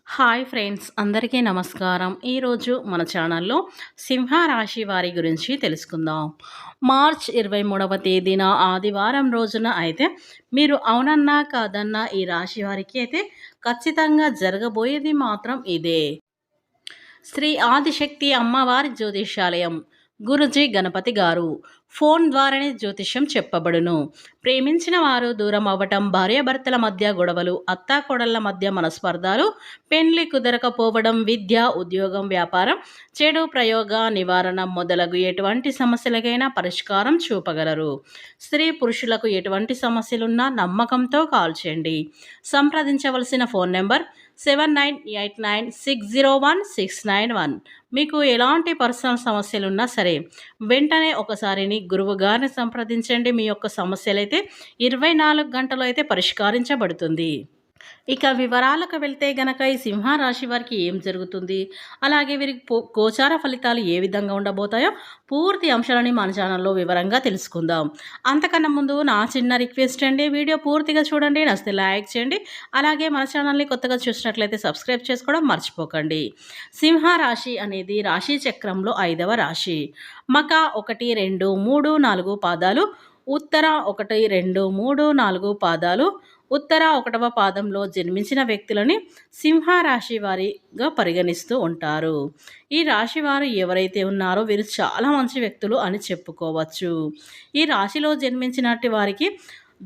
Hi friends, అందరికీ నమస్కారం. ఈరోజు మన ఛానల్లో సింహ రాశి వారి గురించి తెలుసుకుందాం. మార్చ్ 23వ తేదీన ఆదివారం రోజున అయితే మీరు అవునన్నా కాదన్నా ఈ రాశి వారికి అయితే ఖచ్చితంగా జరగబోయేది మాత్రం ఇదే. శ్రీ ఆదిశక్తి అమ్మవారి జ్యోతిష్యాలయం గురుజీ గణపతి గారు ఫోన్ ద్వారానే జ్యోతిష్యం చెప్పబడును. ప్రేమించిన వారు దూరం అవ్వటం, భార్యాభర్తల మధ్య గొడవలు, అత్తాకోడళ్ల మధ్య మనస్పర్ధాలు, పెండ్లి కుదరకపోవడం, విద్య, ఉద్యోగం, వ్యాపారం, చెడు ప్రయోగ నివారణ మొదలగు ఎటువంటి సమస్యలకైనా పరిష్కారం చూపగలరు. స్త్రీ పురుషులకు ఎటువంటి సమస్యలున్నా నమ్మకంతో కాల్ చేయండి. సంప్రదించవలసిన ఫోన్ నెంబర్ 7989601691. మీకు ఎలాంటి పర్సనల్ సమస్యలున్నా సరే వెంటనే ఒకసారిని గురువు గారిని సంప్రదించండి. మీ యొక్క సమస్యలైతే 24 గంటలు అయితే పరిష్కరించబడుతుంది. ఇక వివరాలకు వెళ్తే గనక ఈ సింహరాశి వారికి ఏం జరుగుతుంది, అలాగే వీరికి గోచార ఫలితాలు ఏ విధంగా ఉండబోతాయో పూర్తి అంశాలని మన ఛానల్లో వివరంగా తెలుసుకుందాం. అంతకన్నా ముందు నా చిన్న రిక్వెస్ట్ అండి, వీడియో పూర్తిగా చూడండి, నచ్చితే లైక్ చేయండి. అలాగే మన ఛానల్ని కొత్తగా చూసినట్లయితే సబ్స్క్రైబ్ చేసుకోవడం మర్చిపోకండి. సింహరాశి అనేది రాశి చక్రంలో 5వ రాశి. మక 1, 2, 3, 4 పాదాలు, ఉత్తర 1, 2, 3, 4 పాదాలు, ఉత్తర 1వ పాదంలో జన్మించిన వ్యక్తులని సింహరాశి వారిగా పరిగణిస్తూ ఉంటారు. ఈ రాశి వారు ఎవరైతే ఉన్నారో వీరు చాలా మంచి వ్యక్తులు అని చెప్పుకోవచ్చు. ఈ రాశిలో జన్మించినట్టు వారికి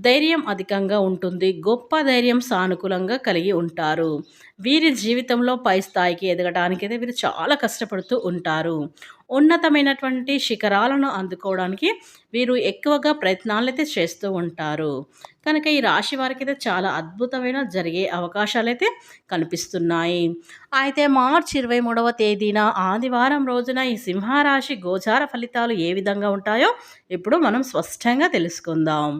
ధైర్యం అధికంగా ఉంటుంది. గొప్ప ధైర్యం సానుకూలంగా కలిగి ఉంటారు. వీరి జీవితంలో పై స్థాయికి ఎదగడానికైతే వీరు చాలా కష్టపడుతూ ఉంటారు. ఉన్నతమైనటువంటి శిఖరాలను అందుకోవడానికి వీరు ఎక్కువగా ప్రయత్నాలైతే చేస్తూ ఉంటారు. కనుక ఈ రాశి వారికి అయితే చాలా అద్భుతమైన జరిగే అవకాశాలైతే కనిపిస్తున్నాయి. అయితే మార్చి 23వ తేదీన ఆదివారం రోజున ఈ సింహరాశి గోచార ఫలితాలు ఏ విధంగా ఉంటాయో ఇప్పుడు మనం స్పష్టంగా తెలుసుకుందాం.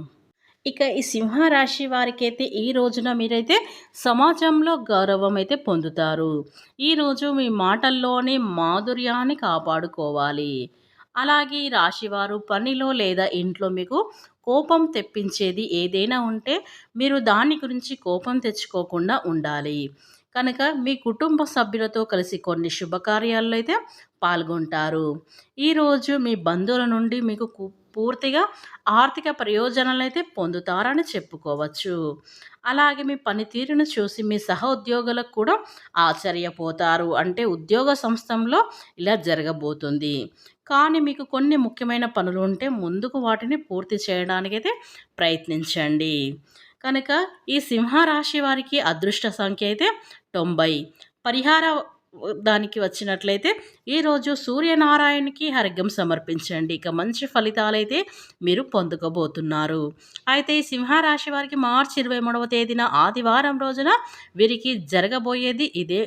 ఇక ఈ సింహరాశి వారికైతే ఈ రోజున మీరైతే సమాజంలో గౌరవం అయితే పొందుతారు. ఈరోజు మీ మాటల్లోని మాధుర్యాన్ని కాపాడుకోవాలి. అలాగే ఈ రాశివారు పనిలో లేదా ఇంట్లో మీకు కోపం తెప్పించేది ఏదైనా ఉంటే మీరు దాని గురించి కోపం తెచ్చుకోకుండా ఉండాలి. కనుక మీ కుటుంబ సభ్యులతో కలిసి కొన్ని శుభకార్యాల్లో అయితే పాల్గొంటారు. ఈరోజు మీ బంధువుల నుండి మీకు పూర్తిగా ఆర్థిక ప్రయోజనాలు అయితే పొందుతారని చెప్పుకోవచ్చు. అలాగే మీ పనితీరును చూసి మీ సహోద్యోగులకు కూడా ఆశ్చర్యపోతారు. అంటే ఉద్యోగ సంస్థల్లో ఇలా జరగబోతుంది. కానీ మీకు కొన్ని ముఖ్యమైన పనులు ఉంటే ముందుకు వాటిని పూర్తి చేయడానికైతే ప్రయత్నించండి. కనుక ఈ సింహరాశి వారికి అదృష్ట సంఖ్య అయితే 90. పరిహార దానికి వచ్చినట్లయితే ఈరోజు సూర్యనారాయణకి అర్ఘ్యం సమర్పించండి. ఇక మంచి ఫలితాలైతే మీరు పొందుకోబోతున్నారు. అయితే ఈ సింహరాశి వారికి మార్చి 23వ తేదీన ఆదివారం రోజున వీరికి జరగబోయేది ఇదే.